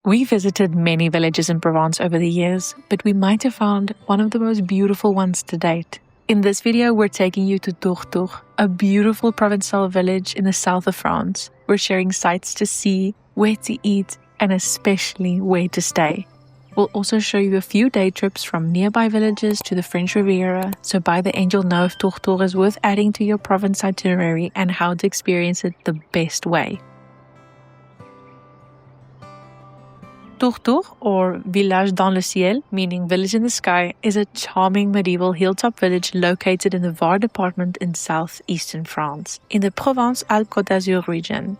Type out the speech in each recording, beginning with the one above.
We visited many villages in Provence over the years, but we might have found one of the most beautiful ones to date. In this video, we're taking you to Tourtour, a beautiful Provencal village in the south of France. We're sharing sights to see, where to eat, and especially where to stay. We'll also show you a few day trips from nearby villages to the French Riviera, so by the end you'll know if Tourtour is worth adding to your Provence itinerary and how to experience it the best way. Tourtour, or Village dans le ciel, meaning village in the sky, is a charming medieval hilltop village located in the Var department in southeastern France, in the Provence-Alpes-Côte d'Azur region.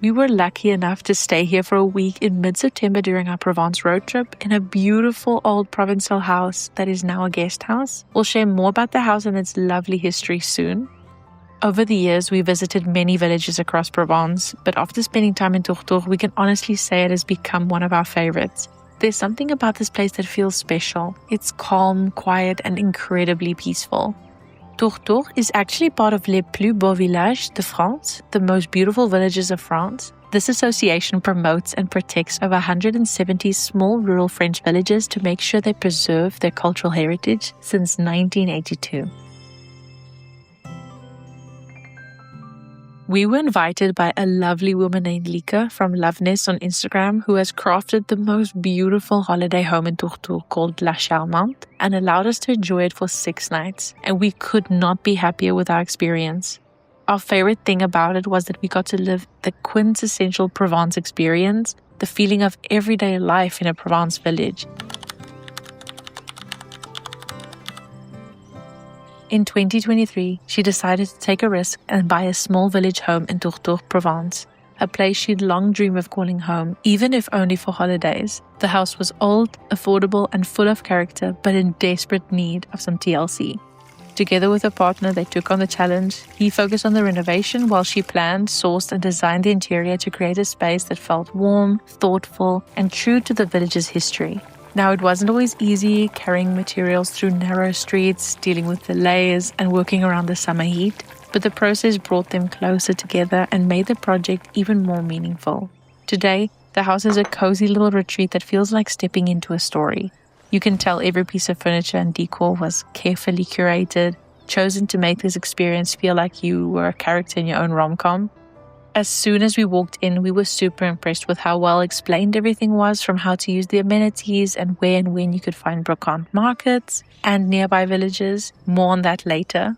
We were lucky enough to stay here for a week in mid-September during our Provence road trip in a beautiful old Provencal house that is now a guest house. We'll share more about the house and its lovely history soon. Over the years, we visited many villages across Provence, but after spending time in Tourtour, we can honestly say it has become one of our favorites. There's something about this place that feels special. It's calm, quiet, and incredibly peaceful. Tourtour is actually part of Les Plus Beaux Villages de France, the most beautiful villages of France. This association promotes and protects over 170 small rural French villages to make sure they preserve their cultural heritage since 1982. We were invited by a lovely woman named Luca from Loveness on Instagram who has crafted the most beautiful holiday home in Tourtour called La Charmante and allowed us to enjoy it for 6 nights, and we could not be happier with our experience. Our favorite thing about it was that we got to live the quintessential Provence experience, the feeling of everyday life in a Provence village. In 2023, she decided to take a risk and buy a small village home in Tourtour, Provence, a place she'd long dreamed of calling home, even if only for holidays. The house was old, affordable, and full of character, but in desperate need of some TLC. Together with her partner, they took on the challenge. He focused on the renovation while she planned, sourced, and designed the interior to create a space that felt warm, thoughtful, and true to the village's history. Now, it wasn't always easy carrying materials through narrow streets, dealing with delays, and working around the summer heat, but the process brought them closer together and made the project even more meaningful. Today, the house is a cozy little retreat that feels like stepping into a story. You can tell every piece of furniture and decor was carefully curated, chosen to make this experience feel like you were a character in your own rom-com. As soon as we walked in, we were super impressed with how well explained everything was, from how to use the amenities and where and when you could find brocante markets and nearby villages. More on that later.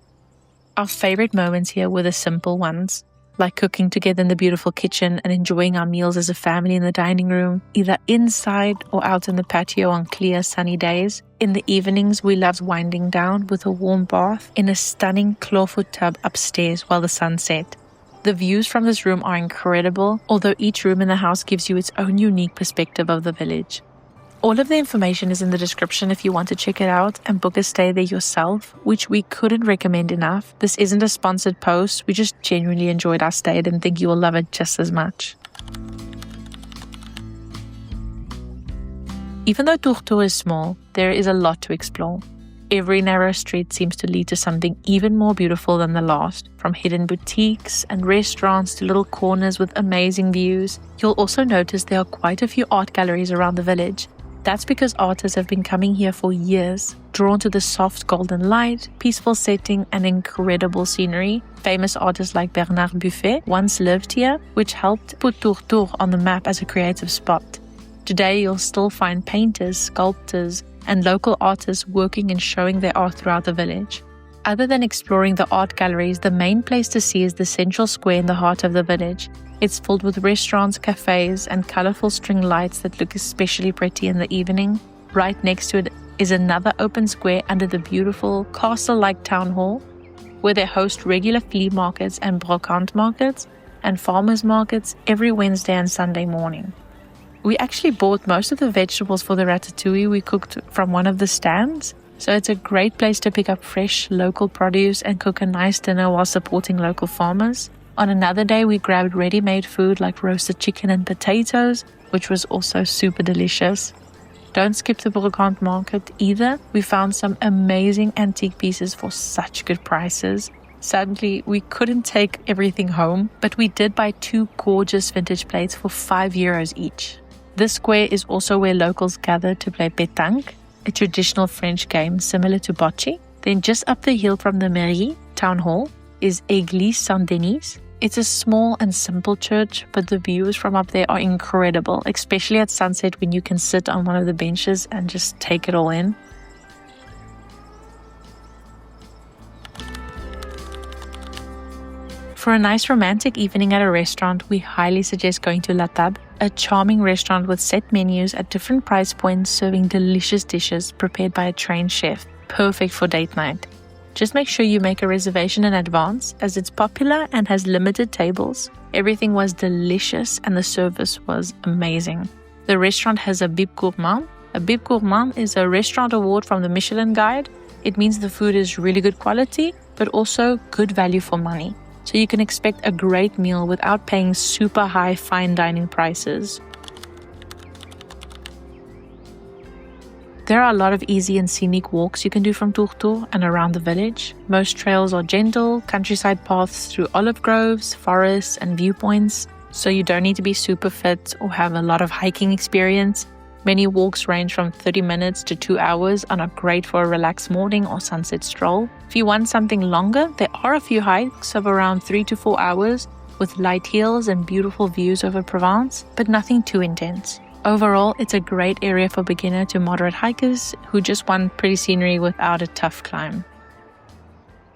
Our favorite moments here were the simple ones, like cooking together in the beautiful kitchen and enjoying our meals as a family in the dining room, either inside or out in the patio on clear, sunny days. In the evenings, we loved winding down with a warm bath in a stunning clawfoot tub upstairs while the sun set. The views from this room are incredible, although each room in the house gives you its own unique perspective of the village. All of the information is in the description if you want to check it out and book a stay there yourself, which we couldn't recommend enough. This isn't a sponsored post, we just genuinely enjoyed our stay and think you will love it just as much. Even though Tourtour is small, there is a lot to explore. Every narrow street seems to lead to something even more beautiful than the last, from hidden boutiques and restaurants to little corners with amazing views. You'll also notice there are quite a few art galleries around the village. That's because artists have been coming here for years, drawn to the soft golden light, peaceful setting, and incredible scenery. Famous artists like Bernard Buffet once lived here, which helped put Tourtour on the map as a creative spot. Today, you'll still find painters, sculptors, and local artists working and showing their art throughout the village. Other than exploring the art galleries, the main place to see is the central square in the heart of the village. It's filled with restaurants, cafes, and colorful string lights that look especially pretty in the evening. Right next to it is another open square under the beautiful castle-like town hall, where they host regular flea markets and brocante markets and farmers markets every Wednesday and Sunday morning. We actually bought most of the vegetables for the ratatouille we cooked from one of the stands, so it's a great place to pick up fresh local produce and cook a nice dinner while supporting local farmers. On another day, we grabbed ready-made food like roasted chicken and potatoes, which was also super delicious. Don't skip the brocante market either. We found some amazing antique pieces for such good prices. Sadly, we couldn't take everything home, but we did buy 2 gorgeous vintage plates for €5 each. This square is also where locals gather to play pétanque, a traditional French game similar to bocce. Then just up the hill from the mairie, town hall, is Église Saint-Denis. It's a small and simple church, but the views from up there are incredible, especially at sunset when you can sit on one of the benches and just take it all in. For a nice romantic evening at a restaurant, we highly suggest going to La Table, a charming restaurant with set menus at different price points serving delicious dishes prepared by a trained chef, perfect for date night. Just make sure you make a reservation in advance as it's popular and has limited tables. Everything was delicious and the service was amazing. The restaurant has a Bib Gourmand. A Bib Gourmand is a restaurant award from the Michelin Guide. It means the food is really good quality, but also good value for money. So you can expect a great meal without paying super high fine dining prices. There are a lot of easy and scenic walks you can do from Tourtour and around the village. Most trails are gentle, countryside paths through olive groves, forests, and viewpoints, so you don't need to be super fit or have a lot of hiking experience. Many walks range from 30 minutes to 2 hours and are great for a relaxed morning or sunset stroll. If you want something longer, there are a few hikes of around 3 to 4 hours with light hills and beautiful views over Provence, but nothing too intense. Overall, it's a great area for beginner to moderate hikers who just want pretty scenery without a tough climb.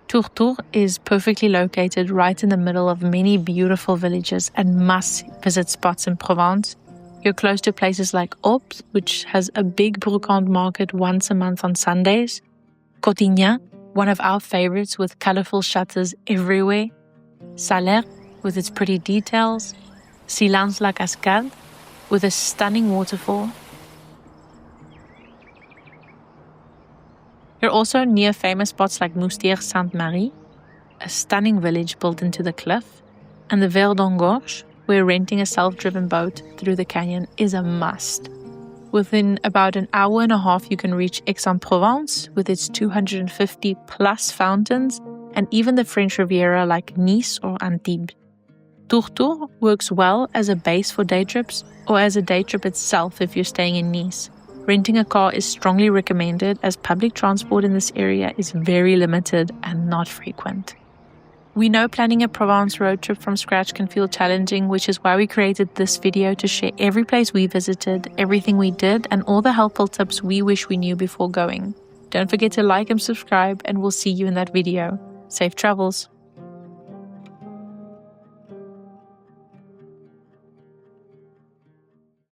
Tourtour is perfectly located right in the middle of many beautiful villages and must-visit spots in Provence. You're close to places like Opes, which has a big brocante market once a month on Sundays. Cotignan, one of our favorites with colorful shutters everywhere. Salers, with its pretty details. Silence-la-Cascade, with a stunning waterfall. You're also near famous spots like Moustière Sainte-Marie, a stunning village built into the cliff, and the Ver d'Angorge, where renting a self-driven boat through the canyon is a must. Within about an hour and a half, you can reach Aix-en-Provence with its 250 plus fountains, and even the French Riviera like Nice or Antibes. Tourtour works well as a base for day trips or as a day trip itself if you're staying in Nice. Renting a car is strongly recommended as public transport in this area is very limited and not frequent. We know planning a Provence road trip from scratch can feel challenging, which is why we created this video to share every place we visited, everything we did, and all the helpful tips we wish we knew before going. Don't forget to like and subscribe, and we'll see you in that video. Safe travels!